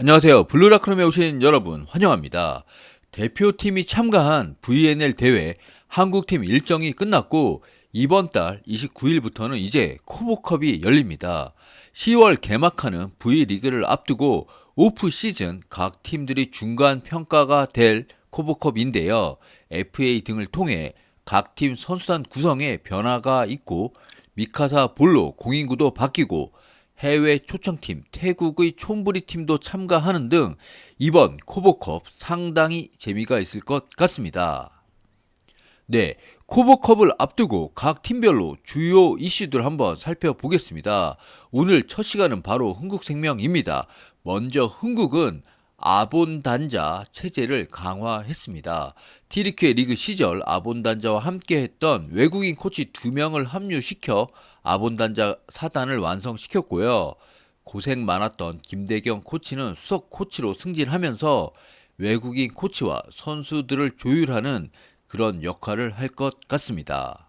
안녕하세요. 블루라크롬에 오신 여러분 환영합니다. 대표팀이 참가한 VNL 대회 한국팀 일정이 끝났고 이번 달 29일부터는 이제 코보컵이 열립니다. 10월 개막하는 V리그를 앞두고 오프 시즌 각 팀들이 중간 평가가 될 코보컵인데요. FA 등을 통해 각 팀 선수단 구성에 변화가 있고 미카사 볼로 공인구도 바뀌고 해외 초청팀 태국의 촌부리 팀도 참가하는 등 이번 코보컵 상당히 재미가 있을 것 같습니다. 네, 코보컵을 앞두고 각 팀별로 주요 이슈들 한번 살펴보겠습니다. 오늘 첫 시간은 바로 흥국생명입니다. 먼저 흥국은 아본단자 체제를 강화했습니다. 티리케 리그 시절 아본단자와 함께했던 외국인 코치 2명을 합류시켜 아본단자 사단을 완성시켰고요. 고생 많았던 김대경 코치는 수석 코치로 승진하면서 외국인 코치와 선수들을 조율하는 그런 역할을 할 것 같습니다.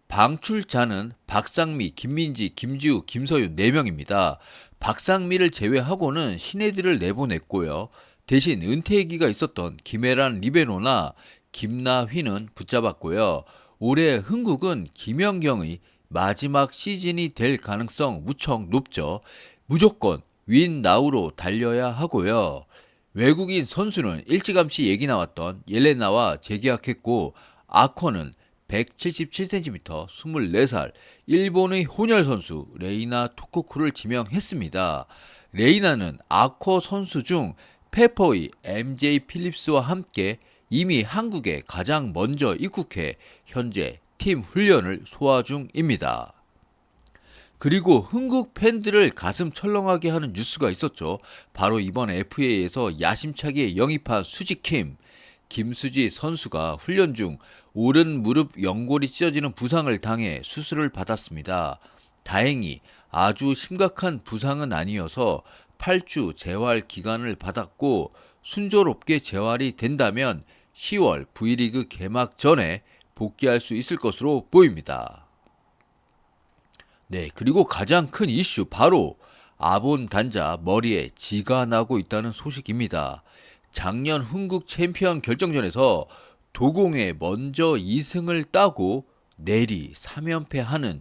방출자는 박상미, 김민지, 김지우, 김서윤 4명입니다. 박상미를 제외하고는 신예들을 내보냈고요. 대신 은퇴 얘기가 있었던 김혜란 리베로나 김나휘는 붙잡았고요. 올해 흥국은 김연경의 마지막 시즌이 될 가능성 무척 높죠. 무조건 윈나우로 달려야 하고요. 외국인 선수는 일찌감치 얘기 나왔던 옐레나와 재계약했고 아코는 177cm, 24살, 일본의 혼혈 선수 레이나 토코쿠를 지명했습니다. 레이나는 아코 선수 중 페퍼의 MJ 필립스와 함께 이미 한국에 가장 먼저 입국해 현재 팀 훈련을 소화 중입니다. 그리고 흥국 팬들을 가슴 철렁하게 하는 뉴스가 있었죠. 바로 이번 FA에서 야심차게 영입한 수지킴, 김수지 선수가 훈련 중 오른 무릎 연골이 찢어지는 부상을 당해 수술을 받았습니다. 다행히 아주 심각한 부상은 아니어서 8주 재활 기간을 받았고 순조롭게 재활이 된다면 10월 V리그 개막 전에 복귀할 수 있을 것으로 보입니다. 네, 그리고 가장 큰 이슈 바로 아본 단자 머리에 쥐가 나고 있다는 소식입니다. 작년 흥국 챔피언 결정전에서 도공에 먼저 2승을 따고 내리 3연패하는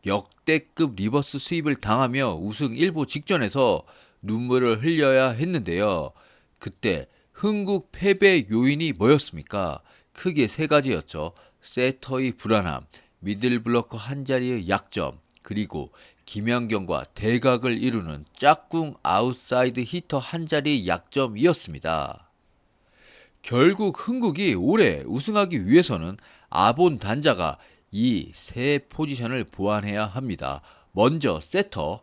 역대급 리버스 스윕을 당하며 우승 일보 직전에서 눈물을 흘려야 했는데요. 그때 흥국 패배 요인이 뭐였습니까? 크게 세 가지였죠. 세터의 불안함, 미들블러커 한 자리의 약점, 그리고 김연경과 대각을 이루는 짝꿍 아웃사이드 히터 한 자리의 약점이었습니다. 결국 흥국이 올해 우승하기 위해서는 아본 단자가 이 세 포지션을 보완해야 합니다. 먼저 세터.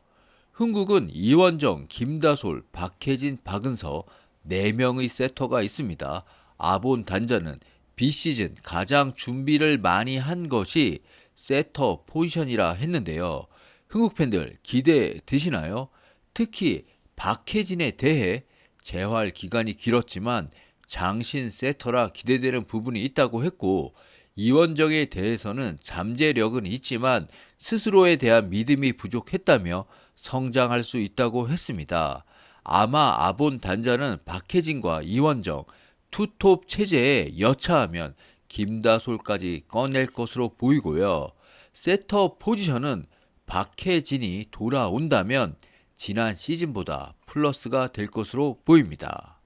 흥국은 이원정, 김다솔, 박혜진, 박은서 4명의 세터가 있습니다. 아본 단자는 비시즌 가장 준비를 많이 한 것이 세터 포지션이라 했는데요. 흥국 팬들 기대되시나요? 특히 박혜진에 대해 재활 기간이 길었지만 장신 세터라 기대되는 부분이 있다고 했고 이원정에 대해서는 잠재력은 있지만 스스로에 대한 믿음이 부족했다며 성장할 수 있다고 했습니다. 아마 아본 단자는 박혜진과 이원정 투톱 체제에 여차하면 김다솔까지 꺼낼 것으로 보이고요. 세터 포지션은 박혜진이 돌아온다면 지난 시즌보다 플러스가 될 것으로 보입니다.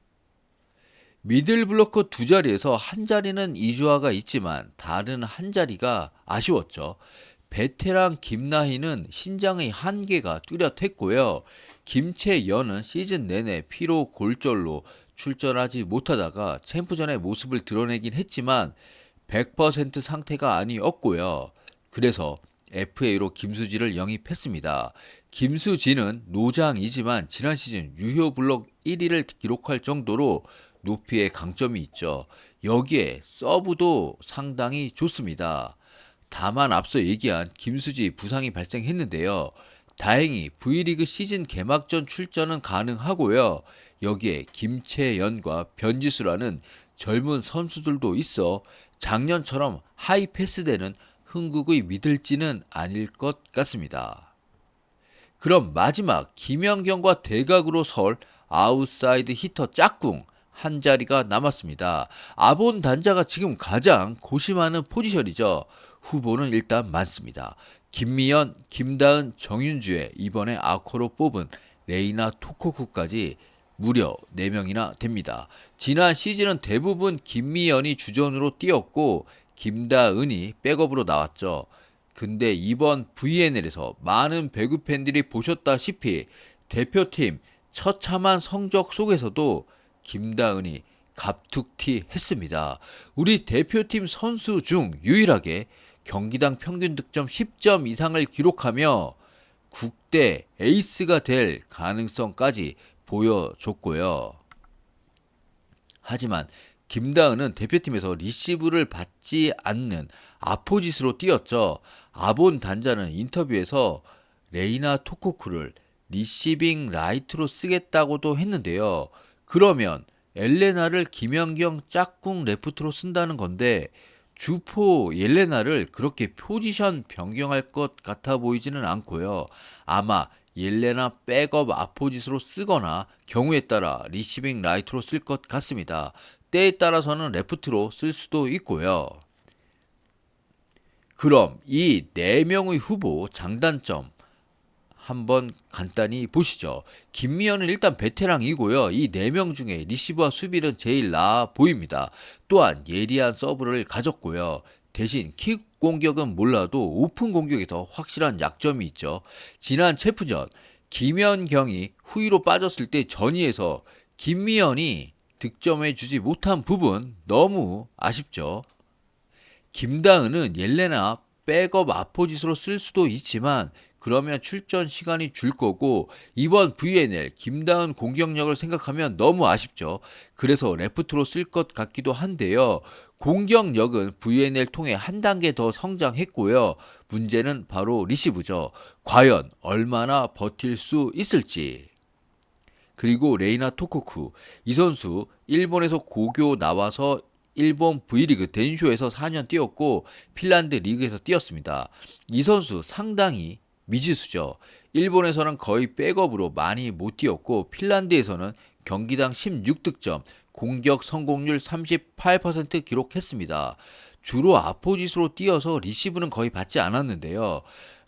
미들블로커 두 자리에서 한 자리는 이주화가 있지만 다른 한 자리가 아쉬웠죠. 베테랑 김나희는 신장의 한계가 뚜렷했고요. 김채연은 시즌 내내 피로 골절로 출전하지 못하다가 챔프전의 모습을 드러내긴 했지만 100% 상태가 아니었고요. 그래서 FA로 김수지를 영입했습니다. 김수지는 노장이지만 지난 시즌 유효 블록 1위를 기록할 정도로 높이의 강점이 있죠. 여기에 서브도 상당히 좋습니다. 다만 앞서 얘기한 김수지 부상이 발생했는데요. 다행히 V리그 시즌 개막전 출전은 가능하고요. 여기에 김채연과 변지수라는 젊은 선수들도 있어 작년처럼 하이 패스되는 흥국의 미들지는 아닐 것 같습니다. 그럼 마지막 김연경과 대각으로 설 아웃사이드 히터 짝꿍 한 자리가 남았습니다. 아본 단자가 지금 가장 고심하는 포지션이죠. 후보는 일단 많습니다. 김미연, 김다은, 정윤주에 이번에 아코로 뽑은 레이나 토코쿠까지 무려 4명이나 됩니다. 지난 시즌은 대부분 김미연이 주전으로 뛰었고 김다은이 백업으로 나왔죠. 근데 이번 VNL에서 많은 배구 팬들이 보셨다시피 대표팀 처참한 성적 속에서도 김다은이 갑툭튀 했습니다. 우리 대표팀 선수 중 유일하게 경기당 평균 득점 10점 이상을 기록하며 국대 에이스가 될 가능성까지 보여줬고요. 하지만 김다은은 대표팀에서 리시브를 받지 않는 아포짓으로 뛰었죠. 아본 단자는 인터뷰에서 레이나 토코쿠를 리시빙 라이트로 쓰겠다고도 했는데요. 그러면 엘레나를 김연경 짝꿍 레프트로 쓴다는 건데 주포 옐레나를 그렇게 포지션 변경할 것 같아 보이지는 않고요. 아마 옐레나 백업 아포짓으로 쓰거나 경우에 따라 리시빙 라이트로 쓸 것 같습니다. 때에 따라서는 레프트로 쓸 수도 있고요. 그럼 이 4명의 후보 장단점 한번 간단히 보시죠. 김미연은 일단 베테랑이고요. 이 4명 중에 리시브와 수비는 제일 나아 보입니다. 또한 예리한 서브를 가졌고요. 대신 킥 공격은 몰라도 오픈 공격에 더 확실한 약점이 있죠. 지난 체프전 김연경이 후위로 빠졌을 때 전위에서 김미연이 득점해 주지 못한 부분 너무 아쉽죠. 김다은은 옐레나 백업 아포짓으로 쓸 수도 있지만 그러면 출전 시간이 줄 거고 이번 VNL 김다은 공격력을 생각하면 너무 아쉽죠. 그래서 레프트로 쓸 것 같기도 한데요. 공격력은 VNL 통해 한 단계 더 성장했고요. 문제는 바로 리시브죠. 과연 얼마나 버틸 수 있을지. 그리고 레이나 토코쿠 이 선수 일본에서 고교 나와서 일본 V리그 덴쇼에서 4년 뛰었고 핀란드 리그에서 뛰었습니다. 이 선수 상당히 미지수죠. 일본에서는 거의 백업으로 많이 못 뛰었고 핀란드에서는 경기당 16득점, 공격 성공률 38% 기록했습니다. 주로 아포짓으로 뛰어서 리시브는 거의 받지 않았는데요.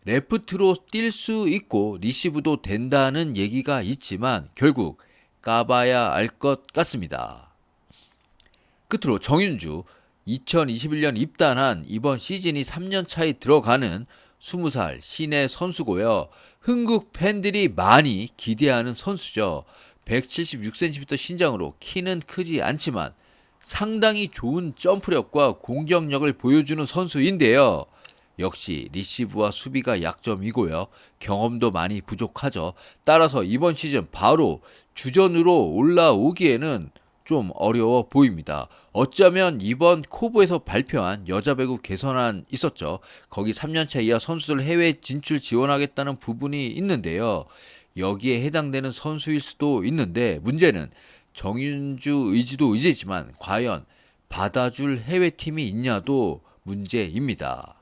레프트로 뛸 수 있고 리시브도 된다는 얘기가 있지만 결국 까봐야 알 것 같습니다. 끝으로 정윤주 2021년 입단한 이번 시즌이 3년 차에 들어가는 20살 신의 선수고요. 흥국 팬들이 많이 기대하는 선수죠. 176cm 신장으로 키는 크지 않지만 상당히 좋은 점프력과 공격력을 보여주는 선수인데요. 역시 리시브와 수비가 약점이고요. 경험도 많이 부족하죠. 따라서 이번 시즌 바로 주전으로 올라오기에는 좀 어려워 보입니다. 어쩌면 이번 코브에서 발표한 여자 배구 개선안 있었죠. 거기 3년차 이하 선수들 해외 진출 지원하겠다는 부분이 있는데요. 여기에 해당되는 선수일 수도 있는데 문제는 정윤주 의지도 의지지만 과연 받아줄 해외팀이 있냐도 문제입니다.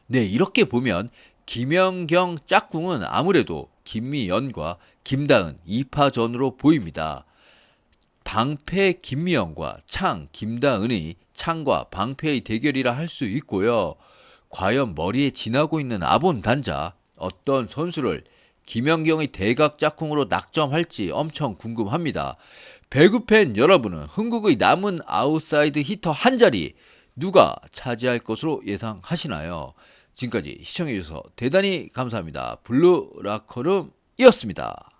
네, 이렇게 보면 김연경 짝꿍은 아무래도 김미연과 김다은 2파전으로 보입니다. 방패 김미연과 창 김다은이 창과 방패의 대결이라 할 수 있고요. 과연 머리에 지나고 있는 아본 단자 어떤 선수를 김연경의 대각 짝꿍으로 낙점할지 엄청 궁금합니다. 배구팬 여러분은 흥국의 남은 아웃사이드 히터 한 자리 누가 차지할 것으로 예상하시나요? 지금까지 시청해주셔서 대단히 감사합니다. 블루라커룸이었습니다.